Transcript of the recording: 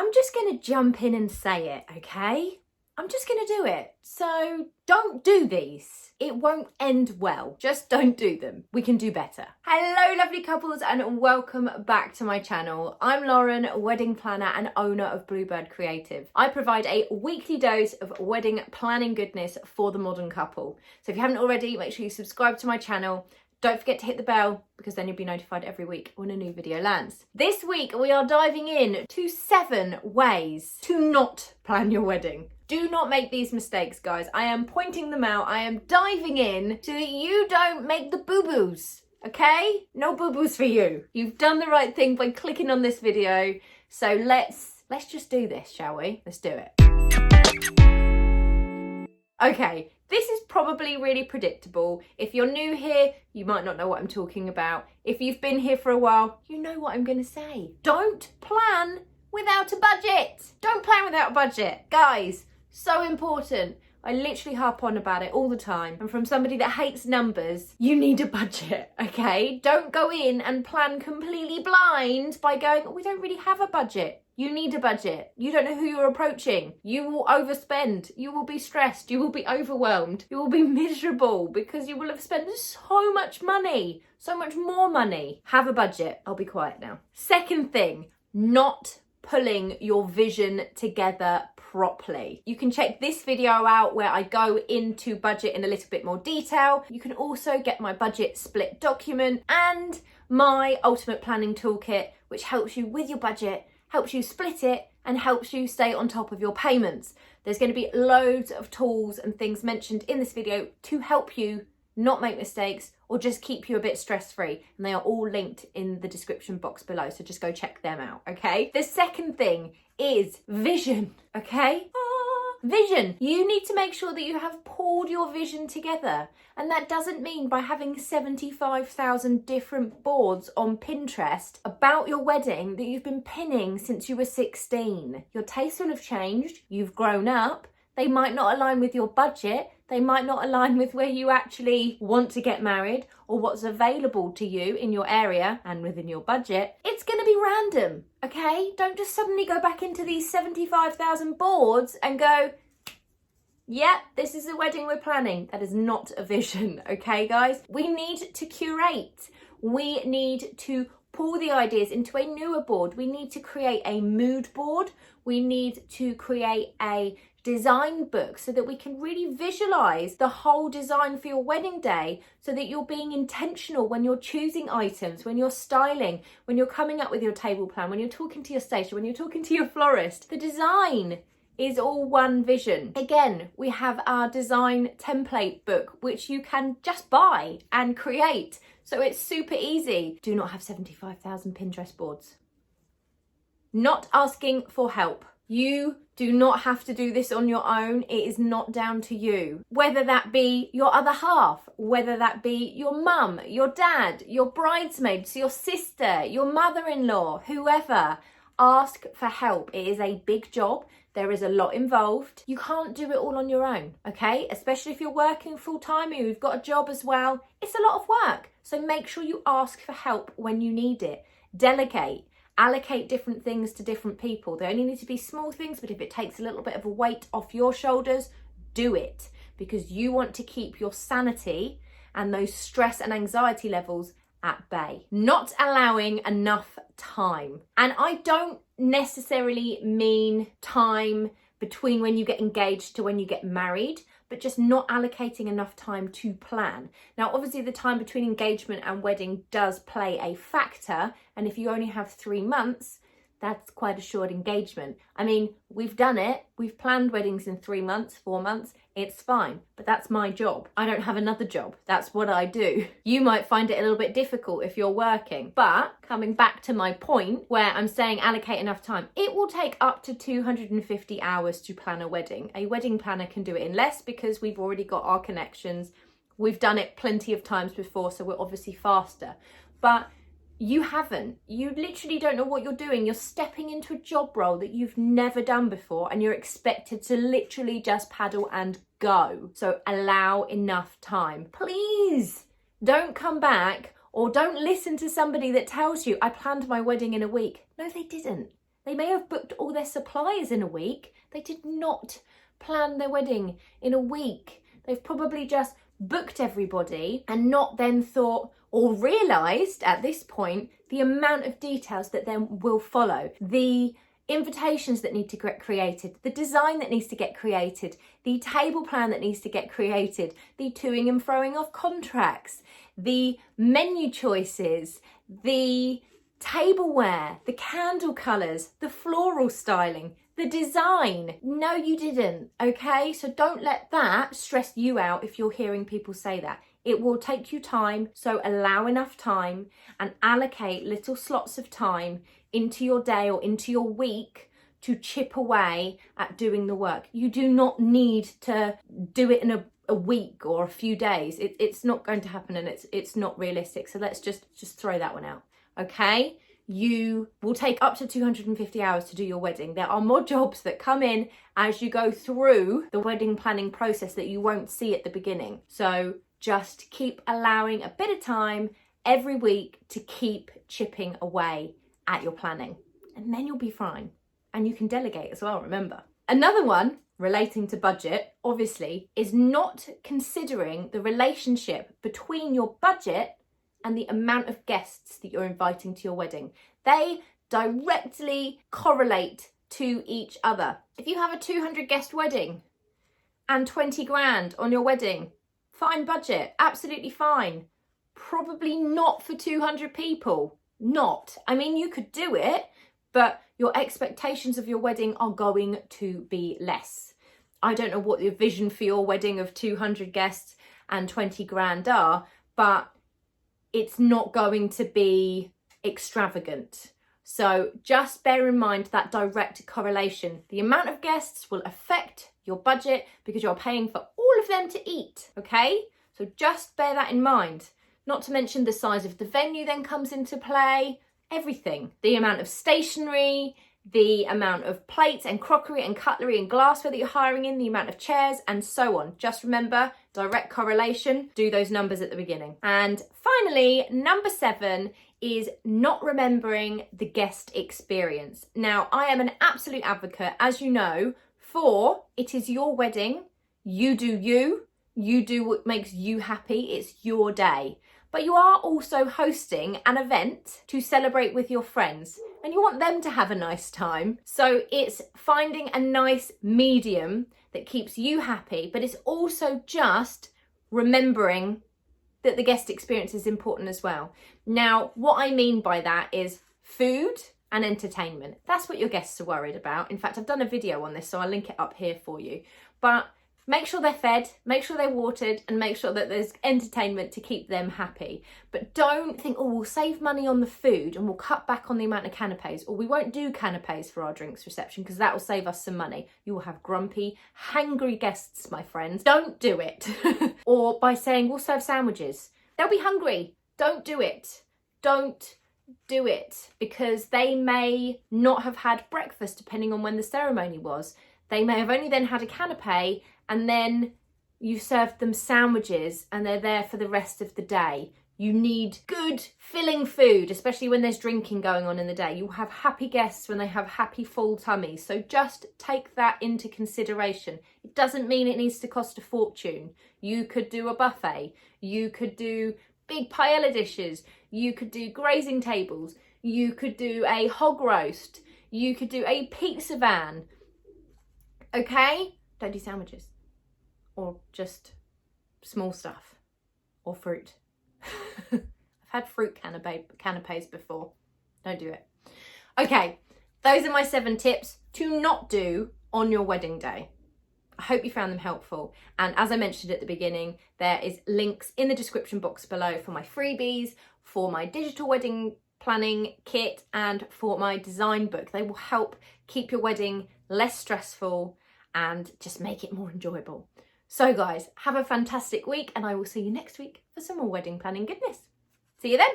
I'm just going to jump in and say it, okay? I'm just going to do it. So don't do these. It won't end well. Just don't do them. We can do better. Hello, lovely couples, and welcome back to my channel. I'm Lauren, wedding planner and owner of Bluebird Creative. I provide a weekly dose of wedding planning goodness for the modern couple. So if you haven't already, make sure you subscribe to my channel. Don't forget to hit the bell because then you'll be notified every week when a new video lands. This week we are diving in to 7 ways to not plan your wedding. Do not make these mistakes, guys. I am pointing them out. I am diving in so that you don't make the boo-boos, okay? No boo-boos for you. You've done the right thing by clicking on this video. So let's just do this, shall we? Let's do it. Okay, this is probably really predictable. If you're new here, you might not know what I'm talking about. If you've been here for a while, you know what I'm going to say. Don't plan without a budget. Don't plan without a budget. Guys, so important. I literally harp on about it all the time. And from somebody that hates numbers, you need a budget, okay? Don't go in and plan completely blind by going, oh, we don't really have a budget. You need a budget. You don't know who you're approaching. You will overspend. You will be stressed. You will be overwhelmed. You will be miserable because you will have spent so much money, so much more money. Have a budget. I'll be quiet now. Second thing, not pulling your vision together properly. You can check this video out where I go into budget in a little bit more detail. You can also get my budget split document and my ultimate planning toolkit, which helps you with your budget, helps you split it, and helps you stay on top of your payments. There's going to be loads of tools and things mentioned in this video to help you not make mistakes or just keep you a bit stress-free. And they are all linked in the description box below. So just go check them out, okay? The second thing is vision, okay? Vision. You need to make sure that you have pulled your vision together. And that doesn't mean by having 75,000 different boards on Pinterest about your wedding that you've been pinning since you were 16. Your tastes will have changed. You've grown up. They might not align with your budget. They might not align with where you actually want to get married or what's available to you in your area and within your budget. It's going to be random, okay? Don't just suddenly go back into these 75,000 boards and go, yeah, this is the wedding we're planning. That is not a vision, okay, guys? We need to curate. We need to pull the ideas into a newer board. We need to create a mood board. We need to create a design book so that we can really visualize the whole design for your wedding day so that you're being intentional when you're choosing items, when you're styling, when you're coming up with your table plan, when you're talking to your station, when you're talking to your florist. The design is all one vision. Again, we have our design template book, which you can just buy and create. So it's super easy. Do not have 75,000 Pinterest boards. Not asking for help. You do not have to do this on your own. It is not down to you. Whether that be your other half, whether that be your mum, your dad, your bridesmaids, your sister, your mother-in-law, whoever, ask for help. It is a big job. There is a lot involved. You can't do it all on your own, okay? Especially if you're working full-time or you've got a job as well. It's a lot of work. So make sure you ask for help when you need it. Delegate. Allocate different things to different people. They only need to be small things, but if it takes a little bit of a weight off your shoulders, do it. Because you want to keep your sanity and those stress and anxiety levels at bay. Not allowing enough time. And I don't necessarily mean time between when you get engaged to when you get married, but just not allocating enough time to plan. Now, obviously the time between engagement and wedding does play a factor. And if you only have 3 months, that's quite a short engagement. I mean, we've done it. We've planned weddings in 3 months, 4 months. It's fine, but that's my job. I don't have another job. That's what I do. You might find it a little bit difficult if you're working, but coming back to my point where I'm saying allocate enough time, it will take up to 250 hours to plan a wedding. A wedding planner can do it in less because we've already got our connections. We've done it plenty of times before, so we're obviously faster. But you haven't. You literally don't know what you're doing. You're stepping into a job role that you've never done before and you're expected to literally just paddle and go. So allow enough time. Please don't come back or don't listen to somebody that tells you, I planned my wedding in a week. No, they didn't. They may have booked all their suppliers in a week. They did not plan their wedding in a week. They've probably just booked everybody and not then thought or realised at this point the amount of details that then will follow. The invitations that need to get created, the design that needs to get created, the table plan that needs to get created, the toing and froing of contracts, the menu choices, the tableware, the candle colours, the floral styling, the design. No, you didn't, okay? So don't let that stress you out if you're hearing people say that. It will take you time, so allow enough time and allocate little slots of time into your day or into your week to chip away at doing the work. You do not need to do it in a week or a few days. It's not going to happen, and it's not realistic. So let's just throw that one out, okay? You will take up to 250 hours to do your wedding. There are more jobs that come in as you go through the wedding planning process that you won't see at the beginning. So just keep allowing a bit of time every week to keep chipping away at your planning, and then you'll be fine. And you can delegate as well, remember. Another one relating to budget, obviously, is not considering the relationship between your budget and the amount of guests that you're inviting to your wedding. They directly correlate to each other. If you have a 200 guest wedding and 20 grand on your wedding, fine budget, absolutely fine. Probably not for 200 people. Not. I mean, you could do it, but your expectations of your wedding are going to be less. I don't know what your vision for your wedding of 200 guests and 20 grand are, but it's not going to be extravagant. So just bear in mind that direct correlation. The amount of guests will affect your budget because you're paying for all of them to eat, okay? So just bear that in mind. Not to mention the size of the venue then comes into play, everything. The amount of stationery, the amount of plates and crockery and cutlery and glassware that you're hiring in, the amount of chairs and so on. Just remember, direct correlation, do those numbers at the beginning. And finally, number 7 is not remembering the guest experience. Now, I am an absolute advocate, as you know, for it is your wedding, you do what makes you happy, it's your day. But you are also hosting an event to celebrate with your friends and you want them to have a nice time. So it's finding a nice medium that keeps you happy, but it's also just remembering that the guest experience is important as well. Now, what I mean by that is food and entertainment. That's what your guests are worried about. In fact, I've done a video on this, so I'll link it up here for you. But make sure they're fed, make sure they're watered, and make sure that there's entertainment to keep them happy. But don't think, oh, we'll save money on the food and we'll cut back on the amount of canapes, or we won't do canapes for our drinks reception because that will save us some money. You will have grumpy, hangry guests, my friends. Don't do it. Or by saying, we'll serve sandwiches. They'll be hungry. Don't do it. Don't do it, because they may not have had breakfast depending on when the ceremony was. They may have only then had a canapé, and then you served them sandwiches and they're there for the rest of the day. You need good filling food, especially when there's drinking going on in the day. You have happy guests when they have happy full tummies. So just take that into consideration. It doesn't mean it needs to cost a fortune. You could do a buffet. You could do big paella dishes. You could do grazing tables. You could do a hog roast. You could do a pizza van. Okay? Don't do sandwiches. Or just small stuff. Or fruit. I've had fruit canapes before. Don't do it. Okay, those are my 7 tips to not do on your wedding day. I hope you found them helpful. And as I mentioned at the beginning, there is links in the description box below for my freebies, for my digital wedding planning kit, and for my design book. They will help keep your wedding less stressful and just make it more enjoyable. So guys, have a fantastic week, and I will see you next week for some more wedding planning goodness. See you then.